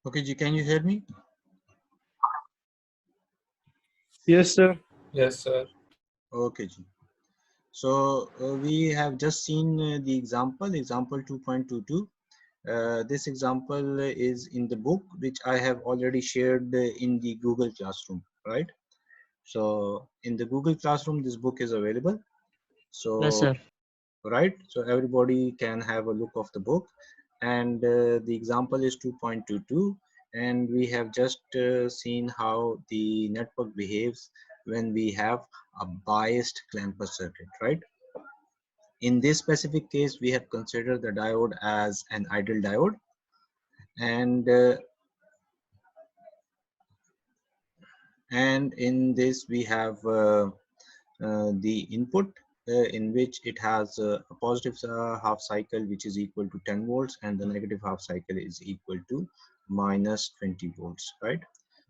Okay, Ji, can you hear me? Yes, sir. Yes, sir. Okay, Ji. So we have just seen the example 2.22. This example is in the book which I have already shared in the Google Classroom, right? So in the Google Classroom, this book is available. So Yes, sir. right, so everybody can have a look of the book, and the example is 2.22, and we have just seen how the network behaves when we have a biased clamper circuit, right? In this specific case, we have considered the diode as an ideal diode, and in this we have the input in which it has a positive half cycle which is equal to 10 volts, and the negative half cycle is equal to minus 20 volts, right?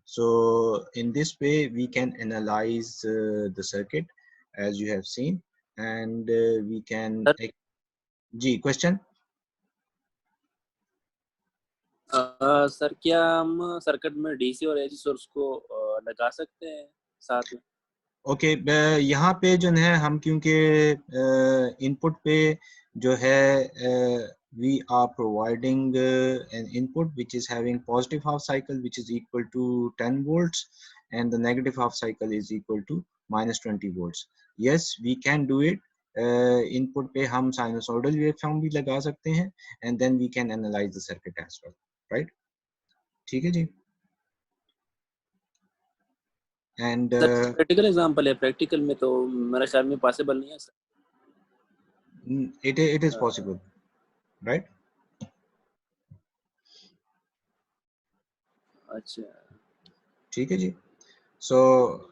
So in this way we can analyze the circuit as you have seen, and we can G question. Sir क्या हम circuit में DC और AC source को लगा सकते हैं साथ में? ओके यहाँ पे जो है हम क्योंकि इनपुट पे जो है we are providing an input which is having positive half cycle which is equal to 10 volts, and the negative half cycle is equal to minus 20 volts. Yes, we can do it. Input पे हम sinusoidal waveform भी लगा सकते हैं, and then we can analyze the circuit as well, right? ठीक है जी. And practical example है, practical में तो मेरे ख्याल में पॉसिबल नहीं है sir. it is possible, right? अच्छा, ठीक है जी. So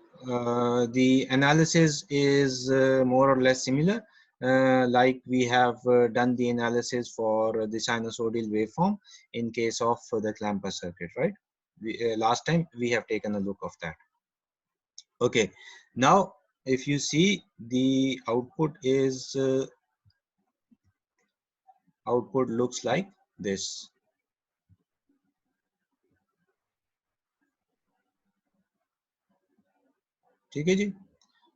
the analysis is more or less similar, like we have done the analysis for the sinusoidal waveform in case of the clamper circuit, right? Last time we have taken a look of that. Okay, now if you see the output is output looks like this. ठीक है जी.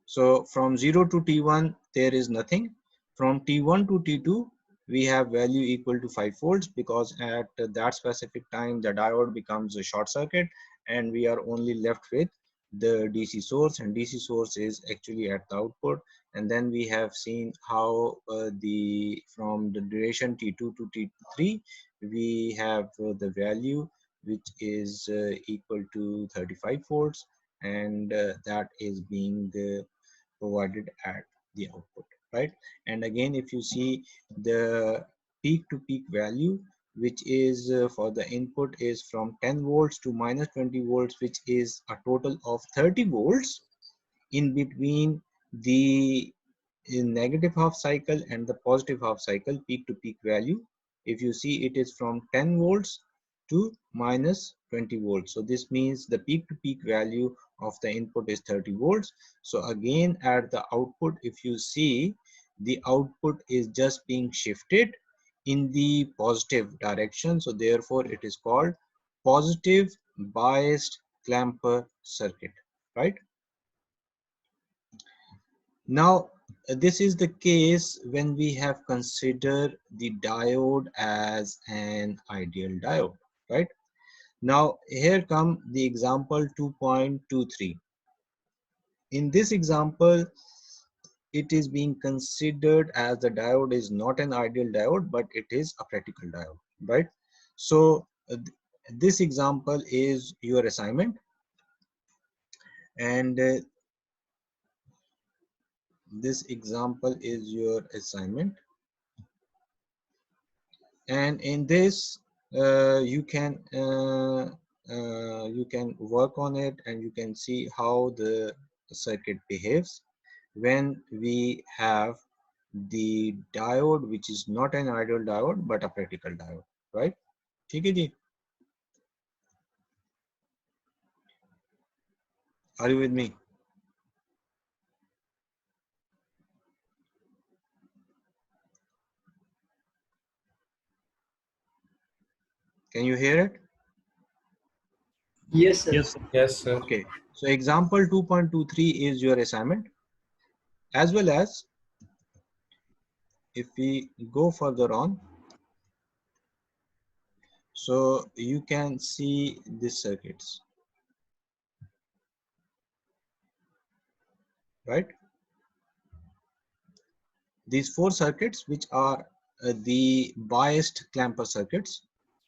So from 0 to T1 there is nothing. From T1 to T2 we have value equal to 5 volts, because at that specific time the diode becomes a short circuit and we are only left with the DC source, and DC source is actually at the output. And then we have seen how from the duration T2 to T3 we have the value which is equal to 35 volts, and that is being provided at the output, right? And again, if you see the peak to peak value which is for the input is from 10 volts to minus 20 volts, which is a total of 30 volts in between the negative half cycle and the positive half cycle. Peak to peak value, if you see, it is from 10 volts to minus 20 volts. So this means the peak to peak value of the input is 30 volts. So again at the output, if you see, the output is just being shifted in the positive direction. So therefore it is called positive biased clamper circuit, right? Now this is the case when we have considered the diode as an ideal diode, right? Now here come the example 2.23. In this example, it is being considered as the diode is not an ideal diode, but it is a practical diode, right? So this example is your assignment, and this example is your assignment, and in this you can work on it, and you can see how the circuit behaves when we have the diode which is not an ideal diode but a practical diode, right? ठीक है जी. Are you with me? Can you hear it? Yes, sir. Yes. Yes, sir. Okay, so example 2.23 is your assignment, as well as if we go further on, so you can see these circuits, right? These four circuits, which are the biased clamper circuits,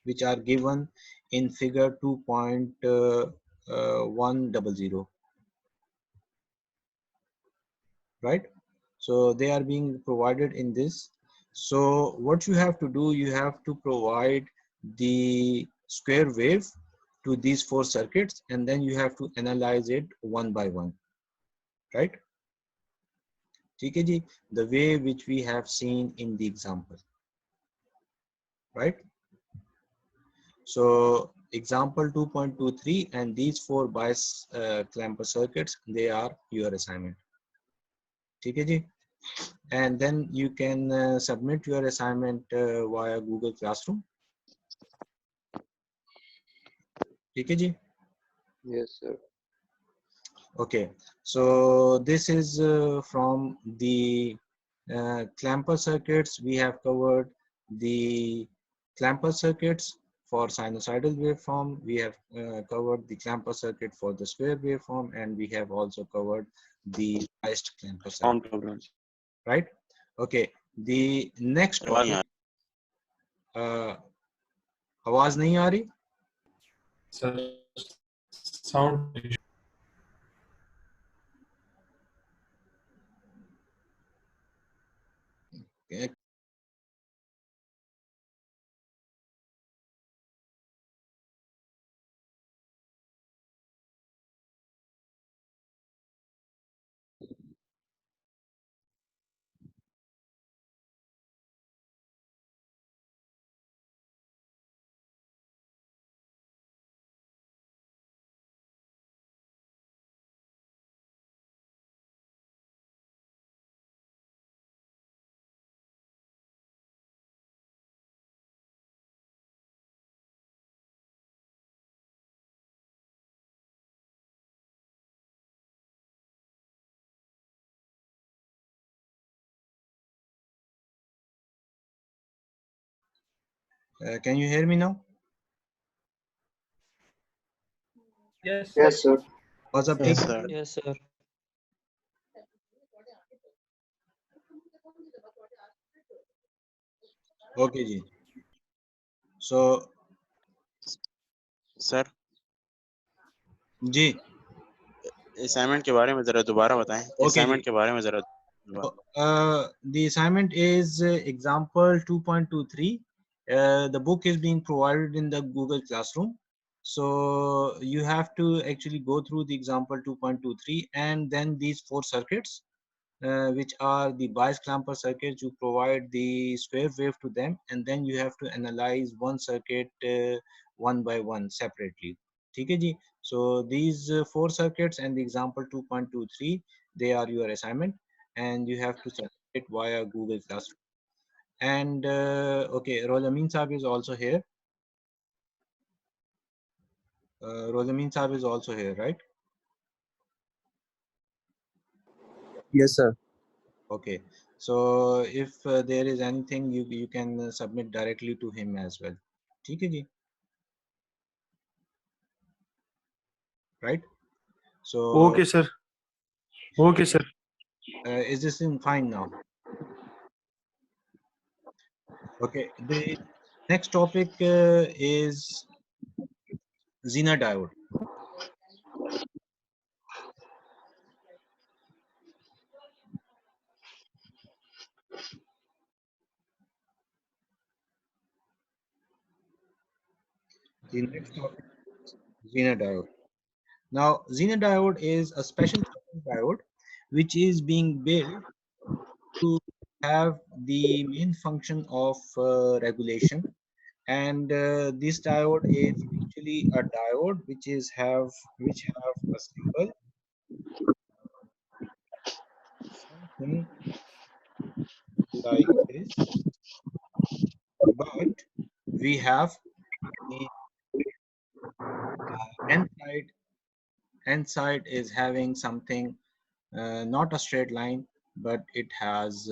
which are given in figure 2.100, right? So they are being provided in this. So what you have to do, you have to provide the square wave to these four circuits, and then you have to analyze it one by one, right? TKG, the way which we have seen in the example, right? So example 2.23 and these four bias clamper circuits, they are your assignment. TKG, and then you can submit your assignment via Google Classroom. TKG. Yes, sir. Okay, so this is from the clamper circuits. We have covered the clamper circuits for sinusoidal waveform. We have covered the clamper circuit for the square waveform, and we have also covered the biased clamper circuit, right? Okay, the next topic. आवाज नहीं आ रही? Sir, sound issue. Can you hear me now? Yes, sir. Yes, sir. आवाज अब ठीक है? Yes, sir. Okay जी. So sir जी. Assignment के बारे में जरा दोबारा बताएं. असाइनमेंट के बारे में जरा the assignment is example 2.23. The book is being provided in the Google Classroom. So you have to actually go through the example 2.23 and then these four circuits, which are the bias clamper circuits. You provide the square wave to them, and then you have to analyze one circuit one by one separately. ठीक है जी. So these four circuits and the example 2.23, they are your assignment, and you have to submit it via Google Classroom. And okay, Rosamin Saab is also here. Rosamin Saab is also here, right? Yes, sir. Okay, so if there is anything, you can submit directly to him as well. ठीक है जी. Right? So Okay, sir. Okay, sir. is this in fine now? Okay, the next topic is Zener Diode. The next topic is Zener Diode. Now, Zener Diode is a special diode which is being built to have the main function of regulation, and this diode is actually a diode which have a symbol something like this, but we have the nth N side is having something, not a straight line, but it has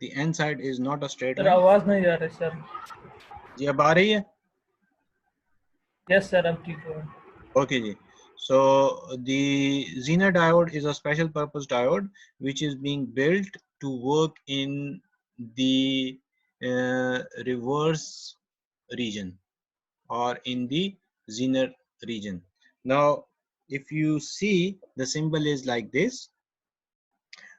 the N side is not a straight sir line. आवाज नहीं आ रही sir. जी अब आ रही है? Yes sir अब ठीक है. Okay ji. So the Zener diode is a special purpose diode which is being built to work in the reverse region or in the Zener region. Now if you see, the symbol is like this.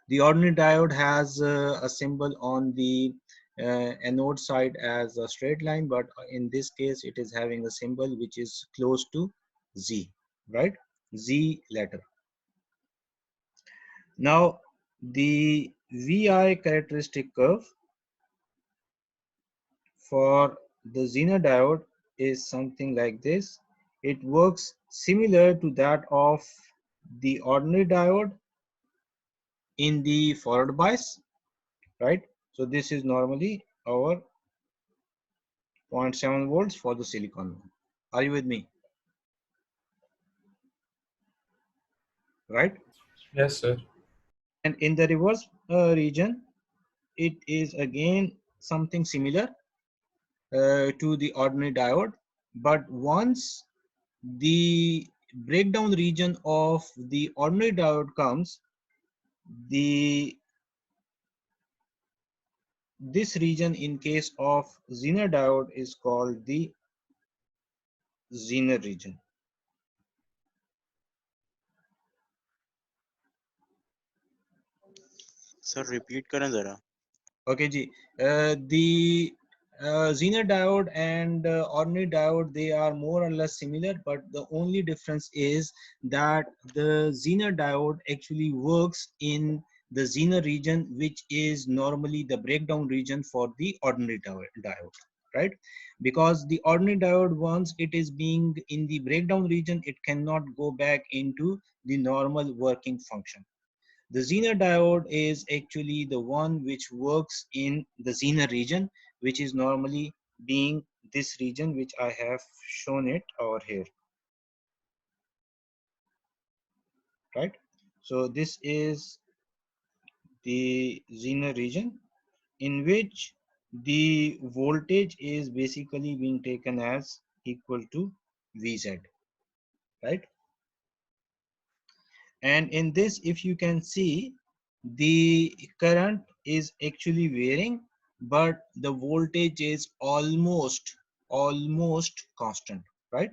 The ordinary diode has a symbol on the anode side as a straight line, but in this case it is having a symbol which is close to Z, right? Z letter. Now the VI characteristic curve for the Zener diode is something like this. It works similar to that of the ordinary diode in the forward bias, right? So this is normally our 0.7 volts for the silicon one. Are you with me? Right? Yes sir. And in the reverse region, it is again something similar to the ordinary diode, but once the breakdown region of the ordinary diode comes, this region in case of Zener diode is called the Zener region. Sir repeat करें जरा. Okay ji. The Zener diode and ordinary diode, they are more or less similar, but the only difference is that the Zener diode actually works in the Zener region, which is normally the breakdown region for the ordinary diode, right? Because the ordinary diode, once it is being in the breakdown region, it cannot go back into the normal working function. The Zener diode is actually the one which works in the Zener region, which is normally being this region, which I have shown it over here, right? So this is the Zener region in which the voltage is basically being taken as equal to Vz, right? And in this, if you can see, the current is actually varying, but the voltage is almost constant, right?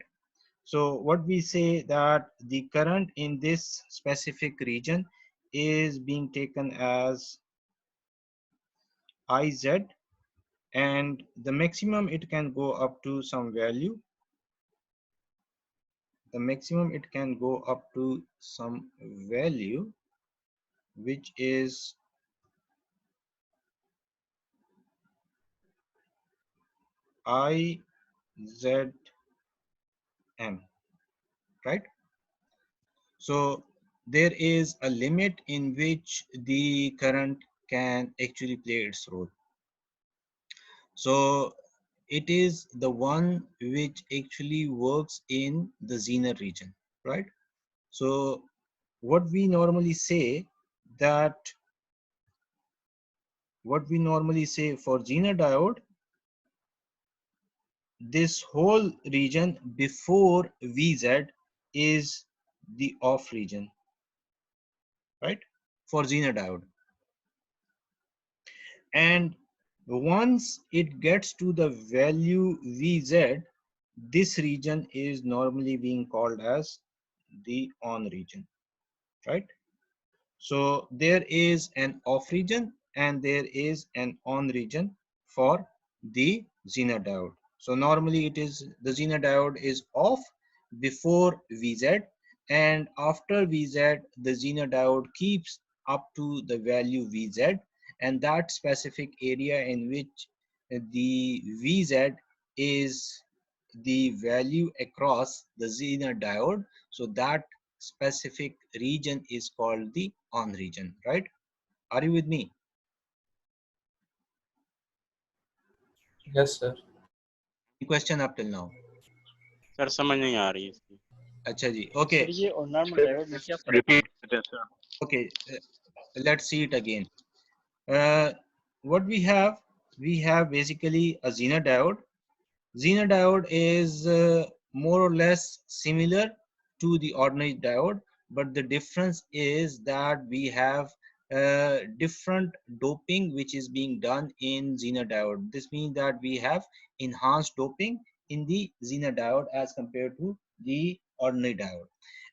So what we say that the current in this specific region is being taken as Iz, and the maximum it can go up to some value. The maximum it can go up to some value which is IZM, right? So there is a limit in which the current can actually play its role. So it is the one which actually works in the Zener region, right? So what we normally say for Zener diode, this whole region before Vz is the off region, right, for Zener diode. And once it gets to the value Vz, this region is normally being called as the on region, right? So there is an off region and there is an on region for the Zener diode. So normally it is the Zener diode is off before Vz, and after Vz the Zener diode keeps up to the value Vz, and that specific area in which the Vz is the value across the Zener diode, so that specific region is called the on region, right? Are you with me? Yes, sir. Question up till now? Sir समझ नहीं आ रही इसकी। अच्छा जी, okay. Sir ये और normal diode में क्या फर्क है? Okay, let's see it again. What we have basically a Zener diode. Zener diode is more or less similar to the ordinary diode, but the difference is that we have different doping which is being done in Zener diode. This means that we have enhanced doping in the Zener diode as compared to the ordinary diode.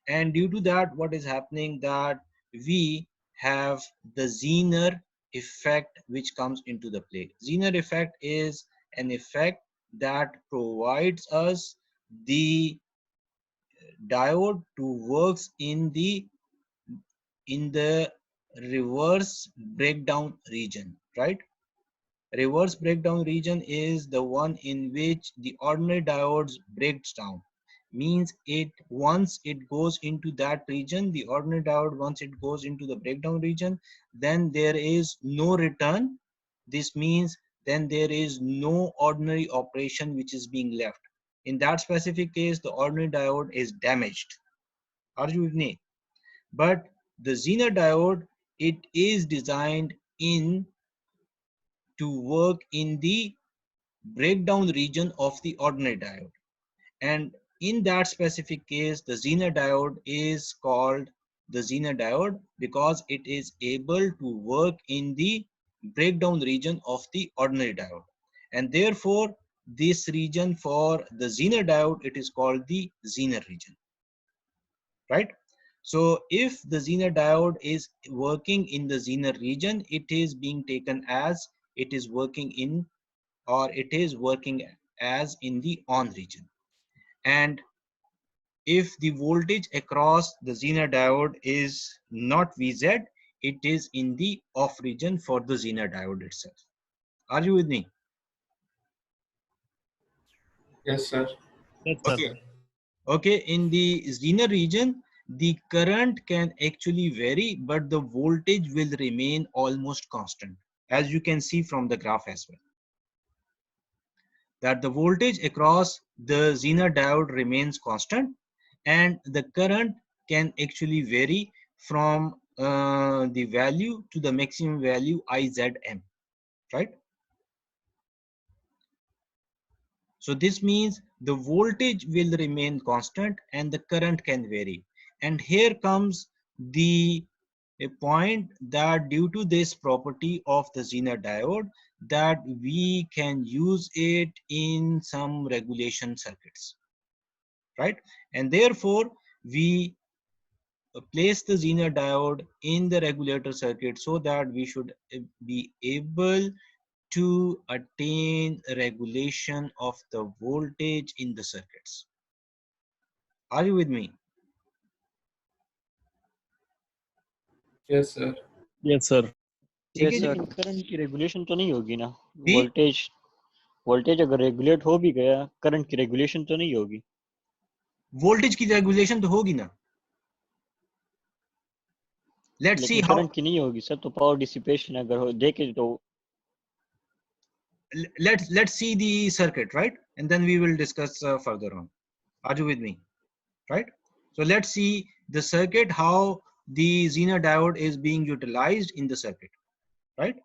And due to that, what is happening that we have the Zener effect which comes into the play. Zener effect is an effect that provides us the diode to works in the reverse breakdown region, right? Reverse breakdown region is the one in which the ordinary diodes breaks down. Means it once it goes into that region, the ordinary diode, once it goes into the breakdown region, then there is no return. This means then there is no ordinary operation which is being left. In that specific case, the ordinary diode is damaged. Are you with me? But the Zener diode, it is designed in to work in the breakdown region of the ordinary diode, and in that specific case the Zener diode is called the Zener diode because it is able to work in the breakdown region of the ordinary diode, and therefore this region for the Zener diode, it is called the Zener region, right? So if the Zener diode is working in the Zener region, it is being taken as it is working in, or it is working as in the on region. And if the voltage across the Zener diode is not Vz, it is in the off region for the Zener diode itself. Are you with me? Yes, sir. Yes, sir. Okay. Okay, in the Zener region, the current can actually vary, but the voltage will remain almost constant, as you can see from the graph as well. That the voltage across the Zener diode remains constant, and the current can actually vary from the value to the maximum value IZM, right? So this means the voltage will remain constant and the current can vary. And here comes the a point that due to this property of the Zener diode, that we can use it in some regulation circuits, right? And therefore we place the Zener diode in the regulator circuit so that we should be able to attain regulation of the voltage in the circuits. Are you with me? Yes, sir. Yes, sir. ठीक है जी? लेकिन current की regulation तो नहीं होगी ना, जी? Voltage अगर regulate हो भी गया, करंट की रेगुलेशन तो नहीं होगी। वोल्टेज की रेगुलेशन तो होगी ना। Let's see लेकिन how. करंट की नहीं होगी सर, तो पावर डिसिपेशन अगर हो देखे तो Let's see the circuit, right? And then we will discuss further on. Are you with me? Right? So let's see the circuit, how the Zener diode is being utilized in the circuit, right?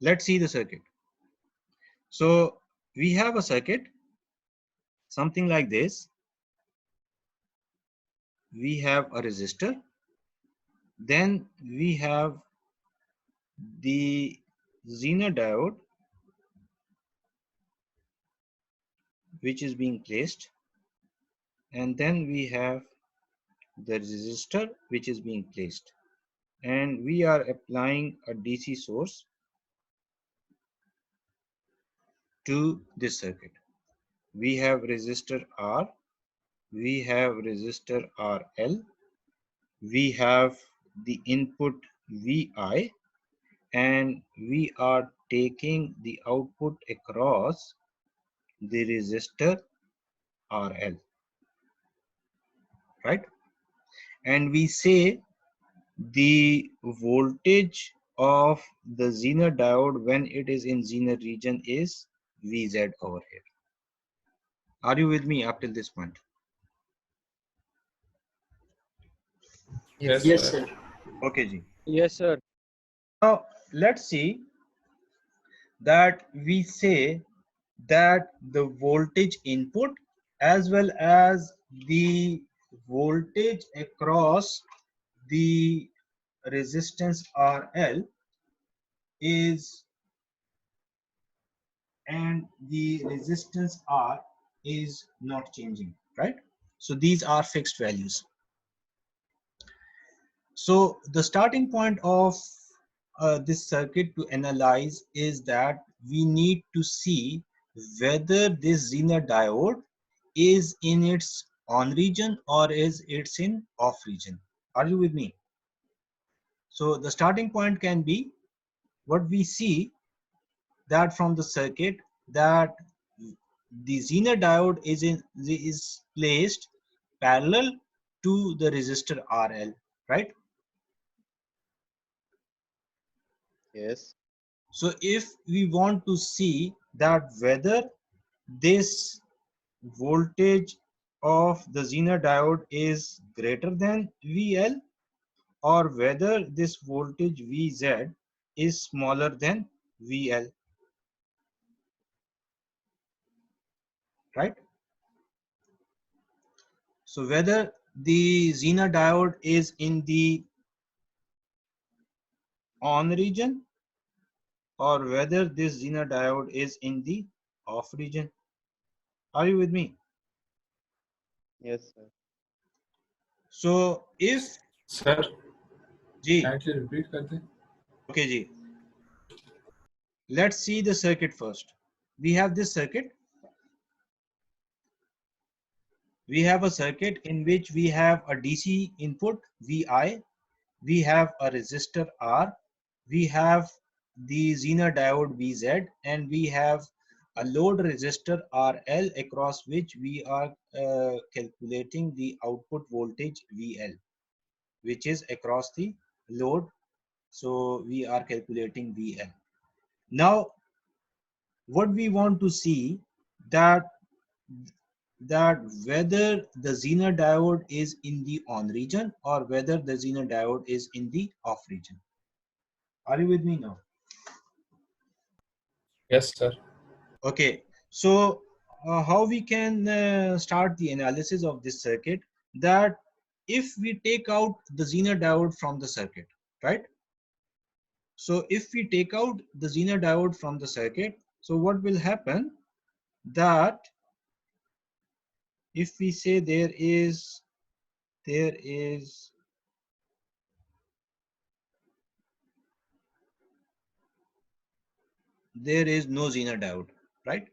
Let's see the circuit. So we have a circuit, something like this. We have a resistor. Then we have the Zener diode, which is being placed. And then we have the resistor, which is being placed. And we are applying a DC source to this circuit. We have resistor R, we have resistor RL, we have the input VI, and we are taking the output across the resistor RL, right? And we say the voltage of the Zener diode when it is in Zener region is Vz over here. Are you with me up till this point? Yes, Yes, sir. sir. Okay, ji. Yes, sir. Now let's see that we say that the voltage input as well as the voltage across the resistance RL is and the resistance R is not changing, right? So these are fixed values. So the starting point of this circuit to analyze is that we need to see whether this Zener diode is in its on region or is it's in off region. Are you with me? So the starting point can be what we see that from the circuit that the Zener diode is placed parallel to the resistor RL, right? Yes. So if we want to see that whether this voltage of the Zener diode is greater than VL or whether this voltage Vz is smaller than VL, right? So whether the Zener diode is in the on region or whether this Zener diode is in the off region. Are you with me? Yes, sir. So if Sir, G, kindly repeat कर दें. okay G, let's see the circuit first. We have this circuit. We have a circuit in which we have a DC input Vi, we have a resistor R, we have the Zener diode Vz, and we have a load resistor RL across which we are calculating the output voltage VL, which is across the load. So we are calculating VL. Now, what we want to see that whether the Zener diode is in the on region or whether the Zener diode is in the off region. Are you with me now? Yes, sir. Okay, so how we can start the analysis of this circuit, that if we take out the Zener diode from the circuit, right? So if we take out the Zener diode from the circuit, so what will happen that if we say there is no Zener diode, right?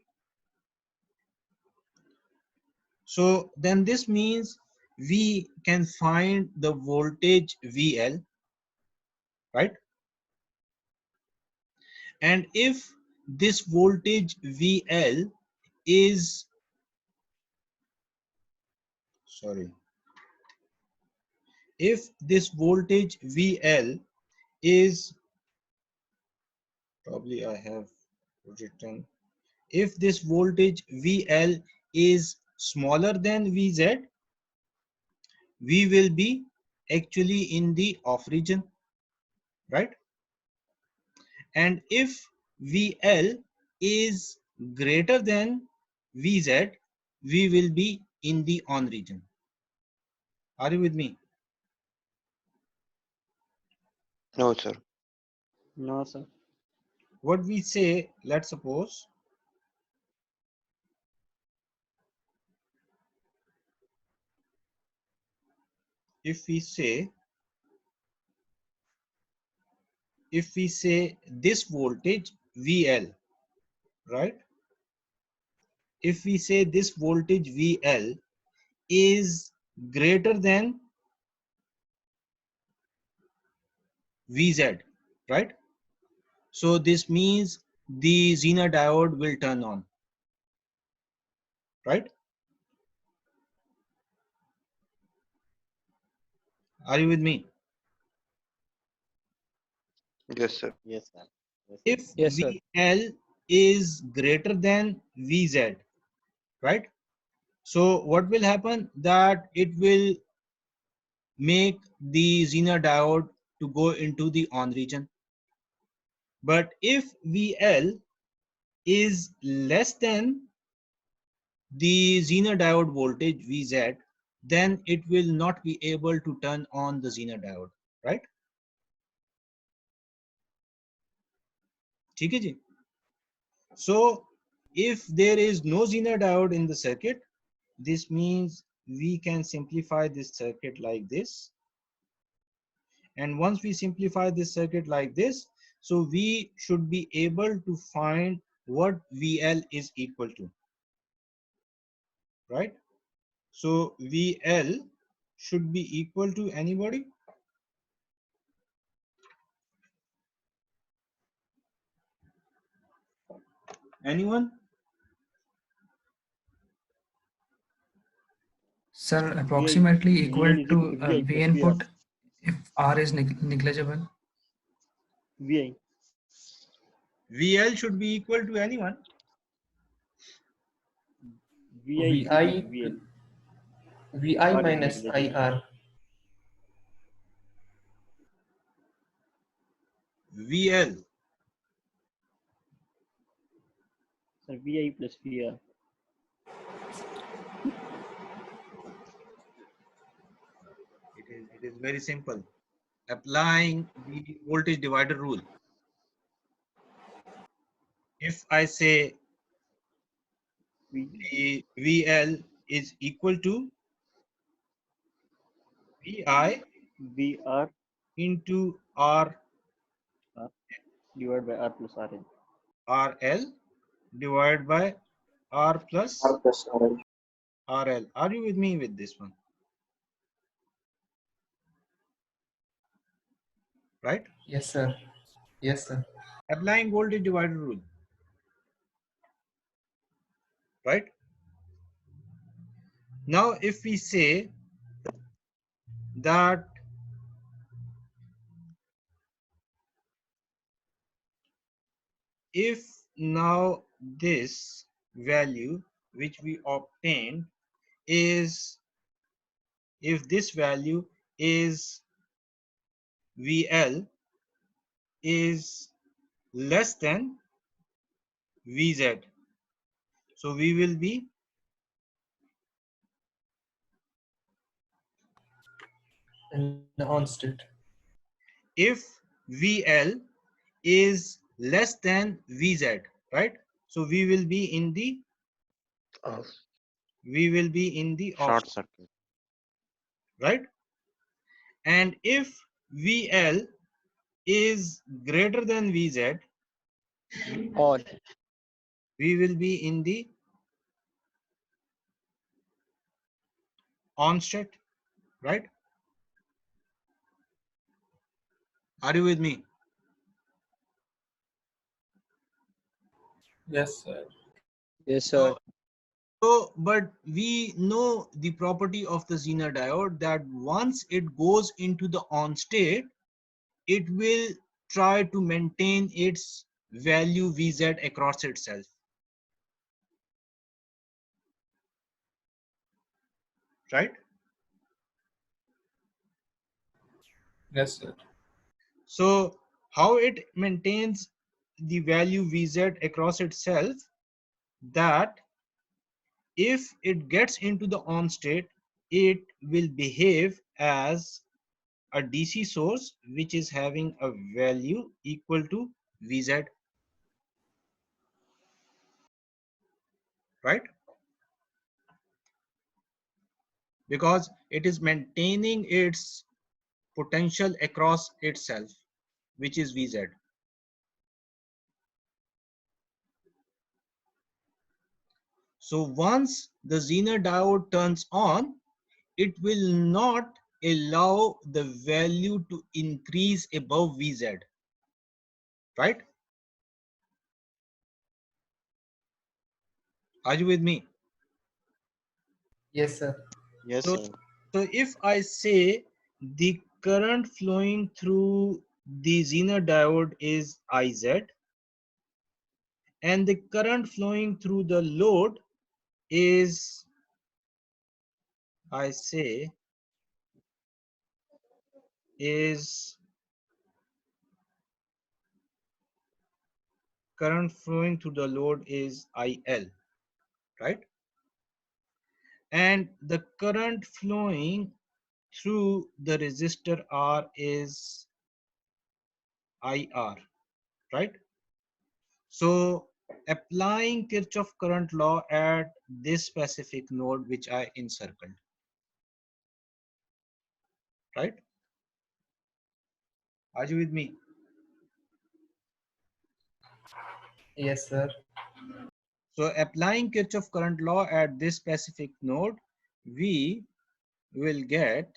So then this means we can find the voltage VL, right? And if this voltage VL is, sorry, if this voltage VL is, probably I have written, if this voltage VL is smaller than Vz, we will be actually in the off region, right? And if VL is greater than Vz, we will be in the on region. Are you with me? No, sir. No, sir. What we say, let's suppose, if we say this voltage VL, right? If we say this voltage VL is greater than Vz, right? So this means the Zener diode will turn on, right? Are you with me? Yes, sir. Yes, sir. Yes, sir. If Yes, sir. VL is greater than VZ, right? So what will happen, that it will make the Zener diode to go into the on region. But if VL is less than the Zener diode voltage VZ, then it will not be able to turn on the Zener diode, right? ठीक है जी? So if there is no Zener diode in the circuit, this means we can simplify this circuit like this. And once we simplify this circuit like this, so we should be able to find what VL is equal to, right? So VL should be equal to anybody? Anyone? Sir, VI approximately equal VL is equal to to VI V plus VR. input if R is negligible. VI. VL should be equal to anyone. VI is equal to VL. VI R is minus negligible. IR. VL. Sir, VI plus VR. It is very simple. Applying the voltage divider rule. If I say V the VL is equal to VI VR into R divided by R plus RN. RL divided by R plus RL. Are you with me with this one? Right? Yes, sir. Yes, sir. Applying voltage divider rule. Right? Now, if we say that if now this value which we obtained is, if this value is VL is less than VZ, so we will be, In the on state. if VL is less than VZ, right? So we will be in the Off. off, Short circuit. right? And if VL is greater than VZ, On. we will be in the on state, right? Are you with me? Yes, sir. Yes, sir. So, but we know the property of the Zener diode, that once it goes into the on state, it will try to maintain its value Vz across itself, right? Yes, sir. So how it maintains the value Vz across itself, that if it gets into the on state, it will behave as a DC source which is having a value equal to Vz, right? Because it is maintaining its potential across itself, which is Vz. So once the Zener diode turns on, it will not allow the value to increase above Vz, right? Are you with me? Yes, sir. Yes, So, sir. so if I say the current flowing through the Zener diode is IZ, and the current flowing through the load is, I say, is current flowing through the load is IL, right? And the current flowing through the resistor R is IR, right? So applying Kirchhoff current law at this specific node which I encircled, right? Are you with me? Yes, sir. So applying Kirchhoff current law at this specific node, we will get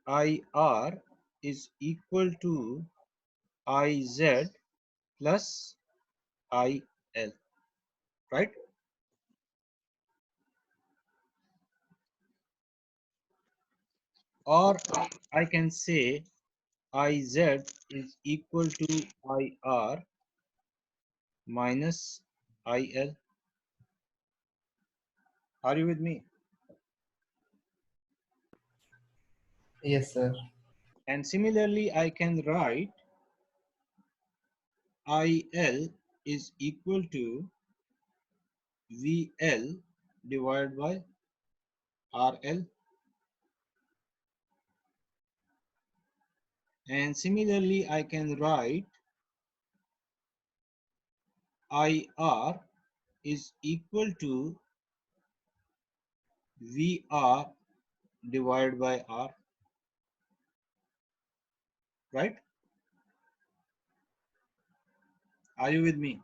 IR is equal to IZ plus IL, right? Or I can say IZ is equal to IR minus IL. Are you with me? Yes, sir. And similarly, I can write IL is equal to VL divided by RL. And similarly, I can write IR is equal to VR divided by R, right? Are you with me?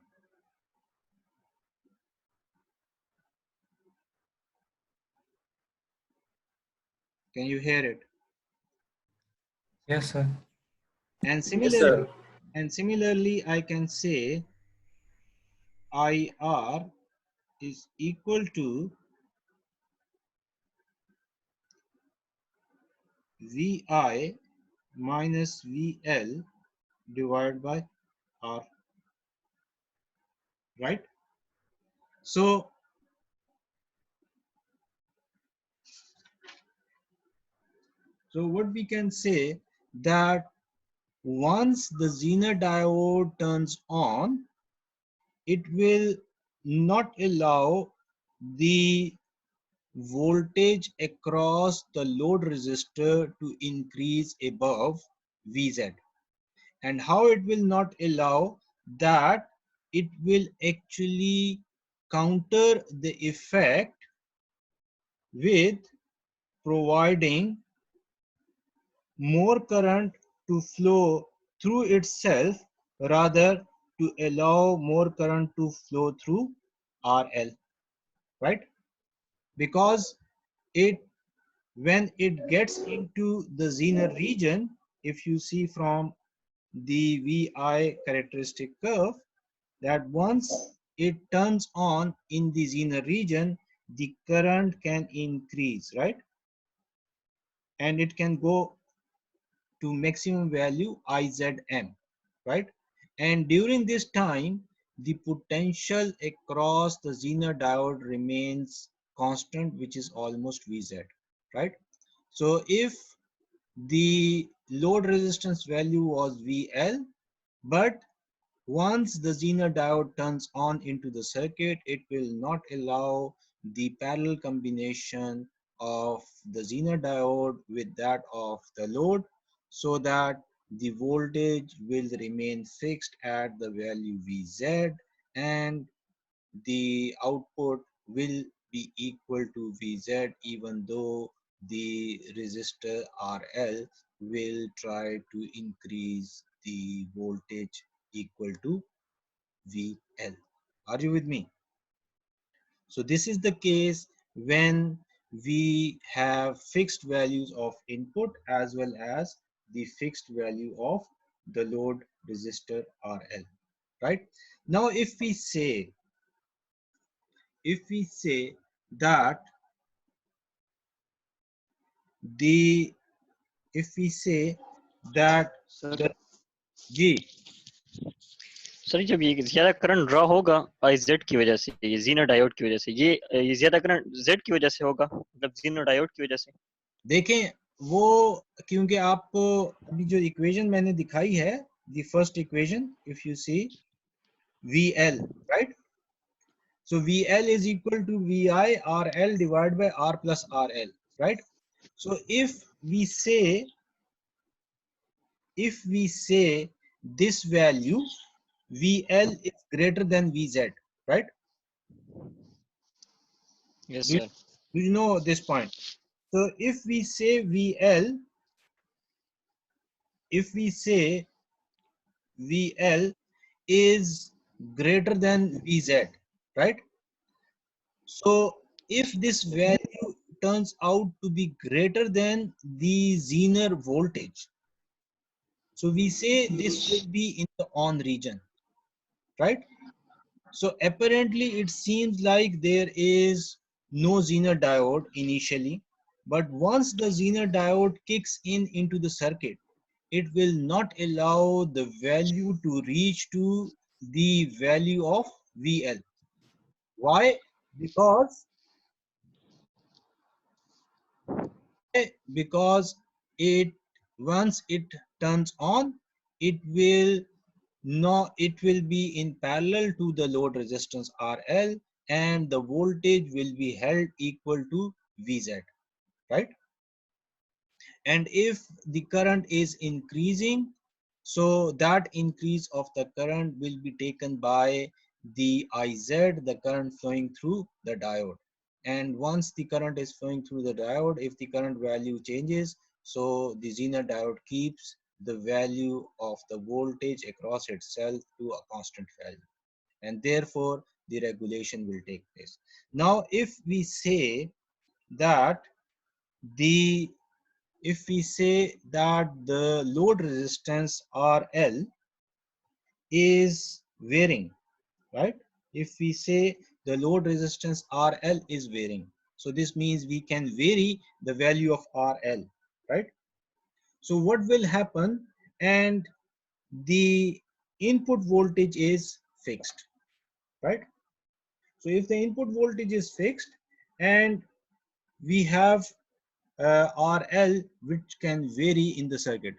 Can you hear it? Yes, sir. And Yes, sir. similarly, I can say IR is equal to VI minus VL divided by R, right? So what we can say that once the Zener diode turns on, it will not allow the voltage across the load resistor to increase above Vz. And how it will not allow that? It will actually counter the effect with providing more current to flow through itself rather to allow more current to flow through RL, right? Because it when it gets into the Zener region, if you see from the VI characteristic curve, that once it turns on in the Zener region, the current can increase, right? And it can go to maximum value IZM, right? And during this time, the potential across the Zener diode remains constant, which is almost Vz, right? So if the load resistance value was VL, but once the Zener diode turns on into the circuit, it will not allow the parallel combination of the Zener diode with that of the load, so that the voltage will remain fixed at the value Vz, and the output will be equal to Vz, even though the resistor RL will try to increase the voltage equal to VL. Are you with me? So this is the case when we have fixed values of input as well as the fixed value of the load resistor RL, right? Now if we say that the if we say that the G sir जब ये ज्यादा current draw होगा IZ की वजह से, ये Zener diode की वजह से, ये ज्यादा करंट Z की वजह से होगा, मतलब जीनर डायोड की वजह से। देखें वो, क्योंकि आपको अभी जो इक्वेशन मैंने दिखाई है, the first equation if you see VL, right? So VL is equal to VI RL divided by R plus RL, right? So if we say this value VL is greater than VZ, right? Yes Do sir. you know this point? So if we say VL is greater than VZ, right? So if this value turns out to be greater than the Zener voltage, so we say this will be in the on region, right? So apparently it seems like there is no Zener diode initially, but once the Zener diode kicks in into the circuit, it will not allow the value to reach to the value of VL. Why? Because it once it turns on, it will be in parallel to the load resistance RL, and the voltage will be held equal to VZ, right? And if the current is increasing, so that increase of the current will be taken by the IZ, the current flowing through the diode. And once the current is flowing through the diode, if the current value changes, so the Zener diode keeps the value of the voltage across itself to a constant value, and therefore the regulation will take place. Now if we say that the the load resistance RL is varying, right? If we say the load resistance RL is varying, so this means we can vary the value of RL, right? So what will happen? And the input voltage is fixed, right? So if the input voltage is fixed and we have RL which can vary in the circuit,